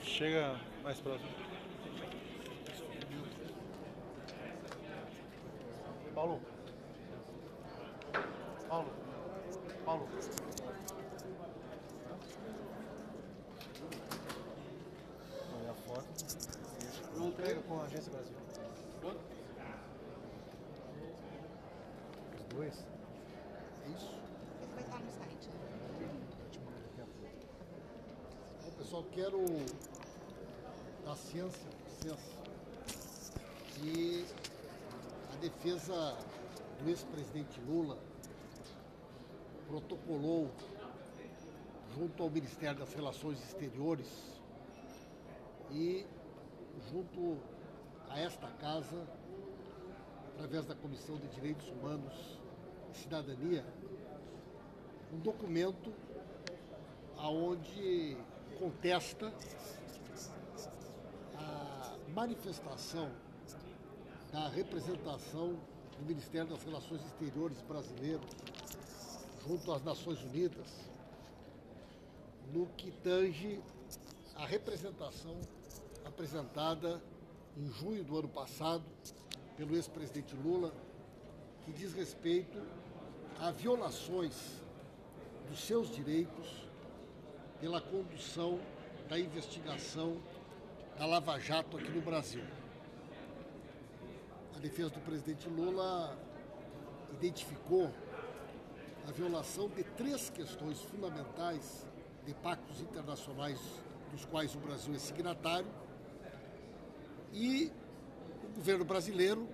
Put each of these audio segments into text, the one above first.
Chega mais próximo. Paulo. Paulo. Paulo. Olha a foto. Não pega com a Agência Brasil. Os dois? É isso? Esse vai estar no site. Bom, pessoal, quero dar ciência, licença, que a defesa do ex-presidente Lula protocolou junto ao Ministério das Relações Exteriores e junto a esta casa, através da Comissão de Direitos Humanos e Cidadania, um documento aonde contesta a manifestação da representação do Ministério das Relações Exteriores brasileiro junto às Nações Unidas no que tange a representação apresentada em junho do ano passado pelo ex-presidente Lula, que diz respeito a violações dos seus direitos pela condução da investigação da Lava Jato aqui no Brasil. A defesa do presidente Lula identificou a violação de 3 questões fundamentais de pactos internacionais dos quais o Brasil é signatário, e o governo brasileiro,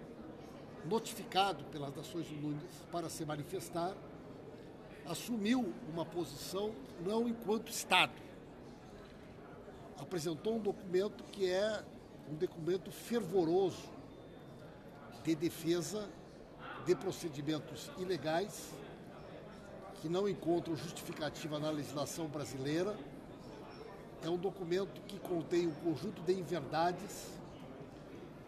notificado pelas Nações Unidas para se manifestar, assumiu uma posição não enquanto Estado. Apresentou um documento que é um documento fervoroso de defesa de procedimentos ilegais que não encontram justificativa na legislação brasileira. É um documento que contém um conjunto de inverdades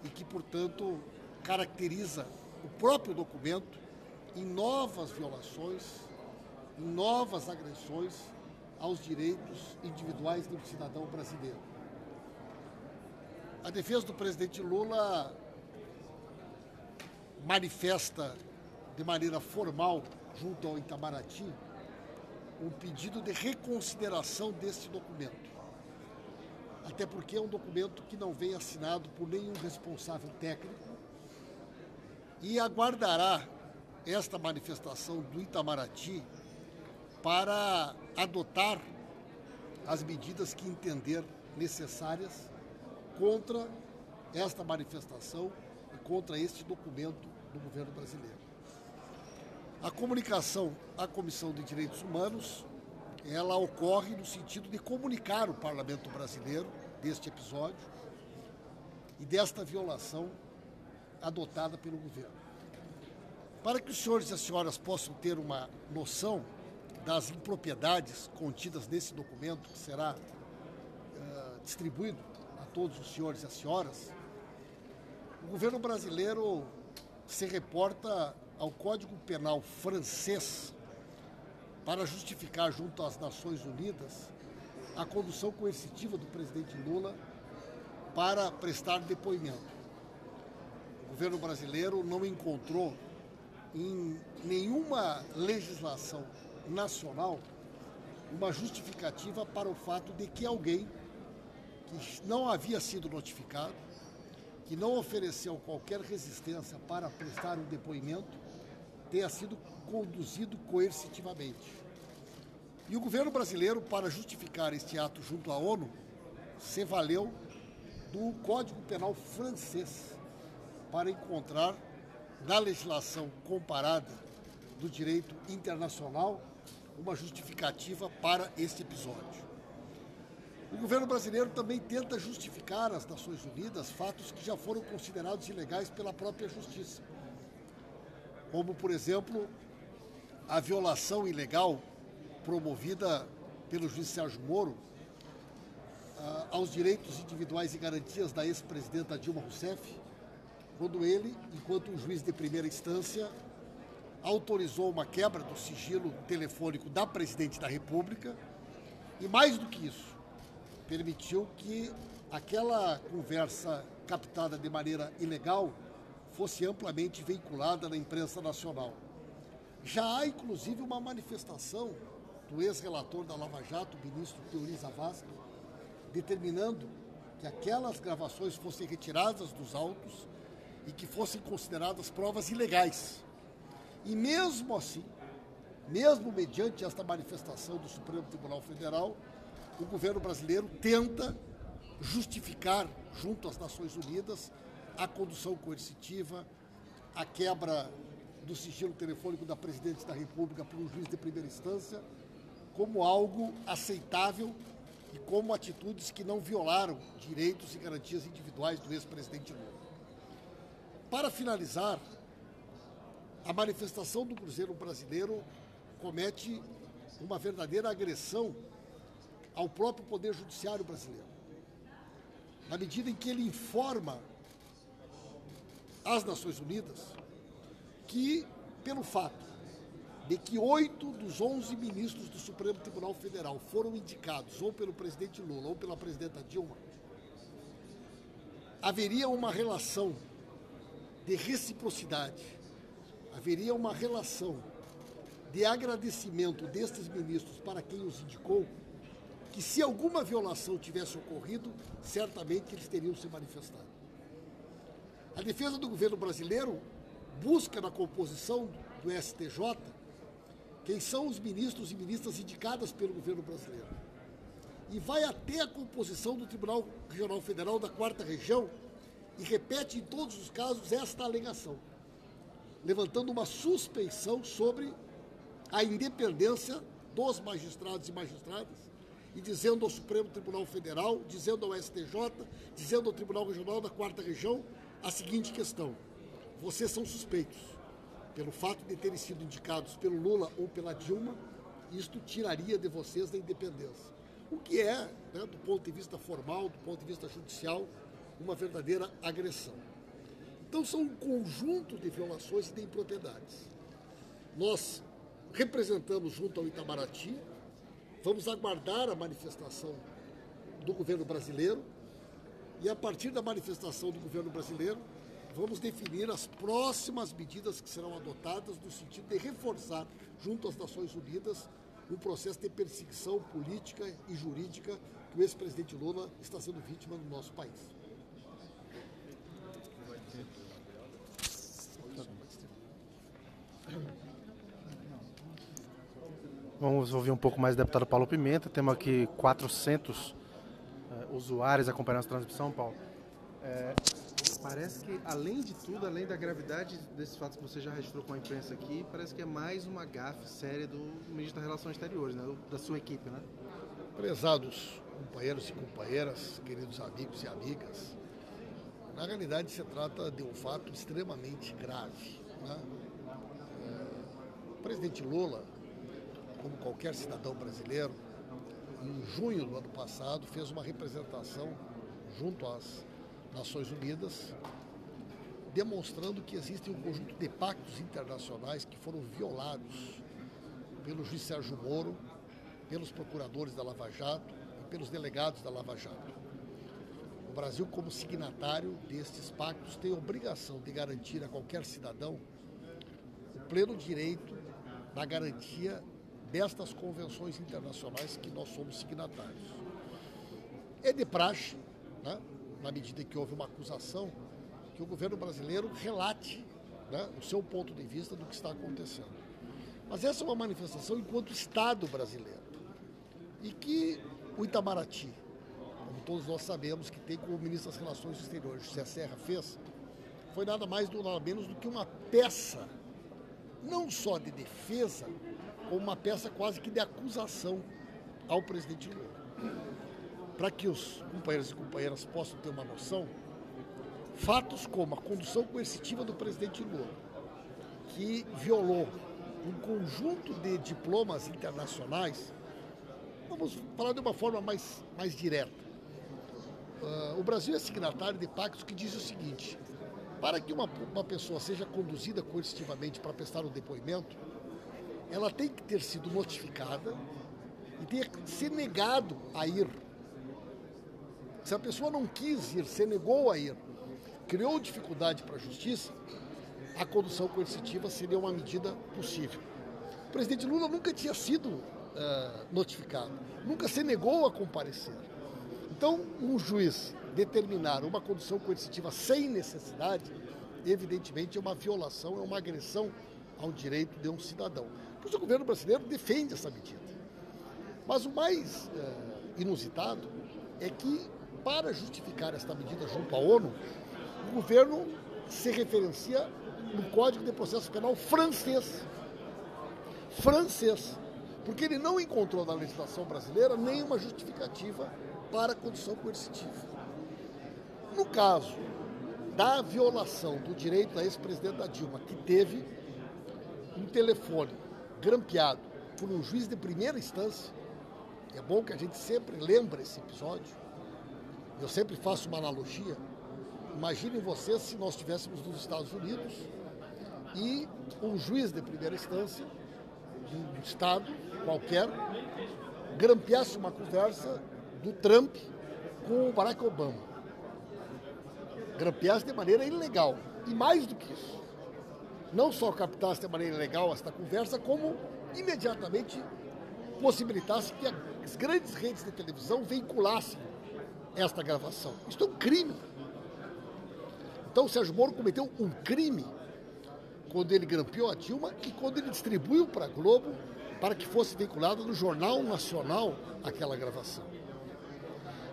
e que, portanto, caracteriza o próprio documento em novas violações, em novas agressões aos direitos individuais do cidadão brasileiro. A defesa do presidente Lula manifesta de maneira formal, junto ao Itamaraty, um pedido de reconsideração deste documento. Até porque é um documento que não vem assinado por nenhum responsável técnico e aguardará esta manifestação do Itamaraty para adotar as medidas que entender necessárias contra esta manifestação e contra este documento do governo brasileiro. A comunicação à Comissão de Direitos Humanos, ela ocorre no sentido de comunicar o Parlamento brasileiro deste episódio e desta violação adotada pelo governo. Para que os senhores e as senhoras possam ter uma noção das impropriedades contidas nesse documento, que será distribuído a todos os senhores e as senhoras, o governo brasileiro se reporta ao Código Penal francês para justificar junto às Nações Unidas a condução coercitiva do presidente Lula para prestar depoimento. O governo brasileiro não encontrou em nenhuma legislação nacional uma justificativa para o fato de que alguém que não havia sido notificado, que não ofereceu qualquer resistência para prestar um depoimento, tenha sido conduzido coercitivamente. E o governo brasileiro, para justificar este ato junto à ONU, se valeu do Código Penal francês para encontrar na legislação comparada do direito internacional uma justificativa para este episódio. O governo brasileiro também tenta justificar às Nações Unidas fatos que já foram considerados ilegais pela própria justiça, como, por exemplo, a violação ilegal promovida pelo juiz Sérgio Moro aos direitos individuais e garantias da ex-presidenta Dilma Rousseff, quando ele, enquanto um juiz de primeira instância, autorizou uma quebra do sigilo telefônico da presidente da República e, mais do que isso, permitiu que aquela conversa captada de maneira ilegal fosse amplamente veiculada na imprensa nacional. Já há, inclusive, uma manifestação do ex-relator da Lava Jato, o ministro Teori Zavascki, determinando que aquelas gravações fossem retiradas dos autos e que fossem consideradas provas ilegais. E mesmo assim, mesmo mediante esta manifestação do Supremo Tribunal Federal, o governo brasileiro tenta justificar, junto às Nações Unidas, a condução coercitiva, a quebra do sigilo telefônico da Presidente da República por um juiz de primeira instância, como algo aceitável e como atitudes que não violaram direitos e garantias individuais do ex-presidente Lula. Para finalizar, a manifestação do Cruzeiro brasileiro comete uma verdadeira agressão ao próprio Poder Judiciário brasileiro, na medida em que ele informa às Nações Unidas que, pelo fato de que 8 dos 11 ministros do Supremo Tribunal Federal foram indicados ou pelo presidente Lula ou pela presidenta Dilma, haveria uma relação de reciprocidade, haveria uma relação de agradecimento destes ministros para quem os indicou, que se alguma violação tivesse ocorrido, certamente eles teriam se manifestado. A defesa do governo brasileiro busca na composição do STJ quem são os ministros e ministras indicadas pelo governo brasileiro. E vai até a composição do Tribunal Regional Federal da 4ª Região e repete em todos os casos esta alegação, levantando uma suspeição sobre a independência dos magistrados e magistradas e dizendo ao Supremo Tribunal Federal, dizendo ao STJ, dizendo ao Tribunal Regional da 4ª Região a seguinte questão: vocês são suspeitos pelo fato de terem sido indicados pelo Lula ou pela Dilma, isto tiraria de vocês da independência. O que é, né, do ponto de vista formal, do ponto de vista judicial, uma verdadeira agressão. Então são um conjunto de violações e de impropriedades. Nós representamos junto ao Itamaraty, vamos aguardar a manifestação do governo brasileiro e, a partir da manifestação do governo brasileiro, vamos definir as próximas medidas que serão adotadas no sentido de reforçar, junto às Nações Unidas, um processo de perseguição política e jurídica que o ex-presidente Lula está sendo vítima no nosso país. Vamos ouvir um pouco mais do deputado Paulo Pimenta. Temos aqui 400 usuários acompanhando essa transmissão, Paulo. Parece que, além de tudo, além da gravidade desses fatos que você já registrou com a imprensa aqui, parece que é mais uma gafe séria do ministro das Relações Exteriores, né? Da sua equipe, né? Prezados companheiros e companheiras, queridos amigos e amigas, na realidade se trata de um fato extremamente grave, né? O presidente Lula, como qualquer cidadão brasileiro, em junho do ano passado, fez uma representação junto às Nações Unidas, demonstrando que existe um conjunto de pactos internacionais que foram violados pelo juiz Sérgio Moro, pelos procuradores da Lava Jato e pelos delegados da Lava Jato. O Brasil, como signatário destes pactos, tem a obrigação de garantir a qualquer cidadão o pleno direito da garantia destas convenções internacionais que nós somos signatários. É de praxe, né, na medida em que houve uma acusação, que o governo brasileiro relate, né, o seu ponto de vista do que está acontecendo. Mas essa é uma manifestação enquanto Estado brasileiro. E que o Itamaraty, como todos nós sabemos, que tem como ministro das Relações Exteriores, José Serra, fez, foi nada mais nada menos do que uma peça, não só de defesa, como uma peça quase que de acusação ao presidente Lula. Para que os companheiros e companheiras possam ter uma noção, fatos como a condução coercitiva do presidente Lula, que violou um conjunto de diplomas internacionais, vamos falar de uma forma mais direta. O Brasil é signatário de pactos que dizem o seguinte: para que uma pessoa seja conduzida coercitivamente para prestar um depoimento, ela tem que ter sido notificada e ter se negado a ir Se a pessoa não quis ir, se negou a ir, criou dificuldade para a justiça, a condução coercitiva seria uma medida possível. O presidente Lula nunca tinha sido notificado, nunca se negou a comparecer. Então, um juiz determinar uma condução coercitiva sem necessidade, evidentemente é uma violação, é uma agressão ao direito de um cidadão. Por isso o governo brasileiro defende essa medida. Mas o mais inusitado é que, para justificar esta medida junto à ONU, o governo se referencia no Código de Processo Penal francês. Francês. Porque ele não encontrou na legislação brasileira nenhuma justificativa para a condução coercitiva. No caso da violação do direito da ex-presidenta Dilma, que teve um telefone grampeado por um juiz de primeira instância, é bom que a gente sempre lembre esse episódio, eu sempre faço uma analogia. Imaginem vocês se nós estivéssemos nos Estados Unidos e um juiz de primeira instância, de um estado qualquer, grampeasse uma conversa do Trump com o Barack Obama. Grampeasse de maneira ilegal. E mais do que isso, não só captasse de maneira ilegal esta conversa, como imediatamente possibilitasse que as grandes redes de televisão veiculassem esta gravação. Isso é um crime. Então o Sérgio Moro cometeu um crime quando ele grampeou a Dilma e quando ele distribuiu para a Globo para que fosse veiculada no Jornal Nacional aquela gravação.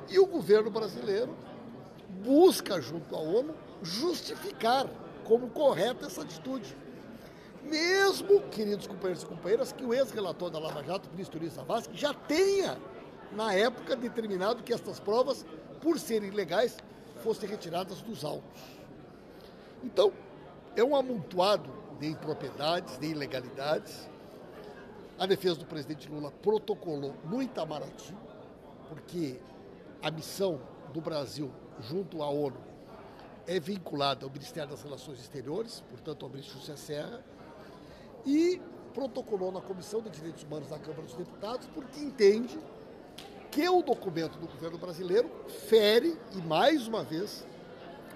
E o governo brasileiro busca, junto à ONU, justificar como correta essa atitude. Mesmo, queridos companheiros e companheiras, que o ex-relator da Lava Jato, o ministro Luiz Savassi, já tenha, na época, determinado que estas provas, por serem ilegais, fossem retiradas dos autos. Então, é um amontoado de impropriedades, de ilegalidades. A defesa do presidente Lula protocolou no Itamaraty, porque a missão do Brasil junto à ONU é vinculada ao Ministério das Relações Exteriores, portanto ao ministro José Serra, e protocolou na Comissão de Direitos Humanos da Câmara dos Deputados, porque entende que o documento do governo brasileiro fere e, mais uma vez,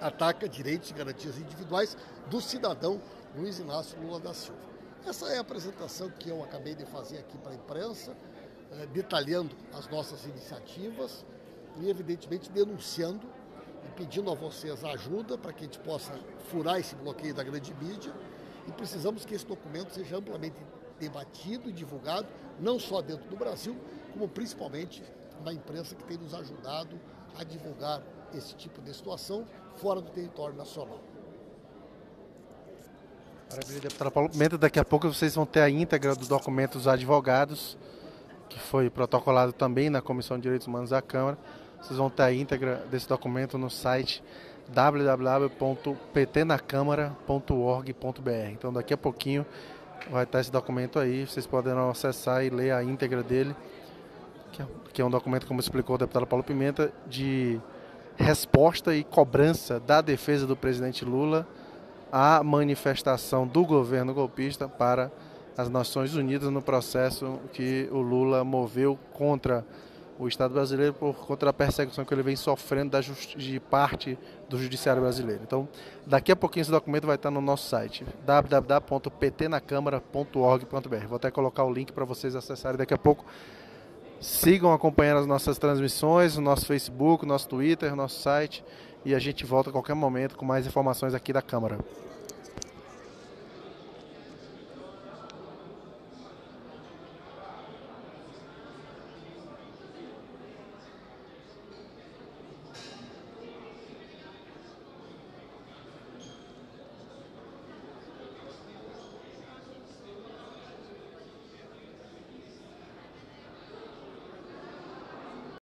ataca direitos e garantias individuais do cidadão Luiz Inácio Lula da Silva. Essa é a apresentação que eu acabei de fazer aqui para a imprensa, detalhando as nossas iniciativas e, evidentemente, denunciando e pedindo a vocês ajuda para que a gente possa furar esse bloqueio da grande mídia, e precisamos que esse documento seja amplamente debatido e divulgado, não só dentro do Brasil, como principalmente na imprensa que tem nos ajudado a divulgar esse tipo de situação fora do território nacional. Maravilha, deputada Paula Pimenta. Daqui a pouco vocês vão ter a íntegra do documento dos advogados, que foi protocolado também na Comissão de Direitos Humanos da Câmara. Vocês vão ter a íntegra desse documento no site www.ptnacamara.org.br. Então daqui a pouquinho vai estar esse documento aí, vocês poderão acessar e ler a íntegra dele, que é um documento, como explicou o deputado Paulo Pimenta, de resposta e cobrança da defesa do presidente Lula à manifestação do governo golpista para as Nações Unidas no processo que o Lula moveu contra o Estado brasileiro por conta da perseguição que ele vem sofrendo de parte do judiciário brasileiro. Então, daqui a pouquinho esse documento vai estar no nosso site, www.ptnacamara.org.br. Vou até colocar o link para vocês acessarem daqui a pouco. Sigam acompanhando as nossas transmissões, o nosso Facebook, o nosso Twitter, o nosso site, e a gente volta a qualquer momento com mais informações aqui da Câmara.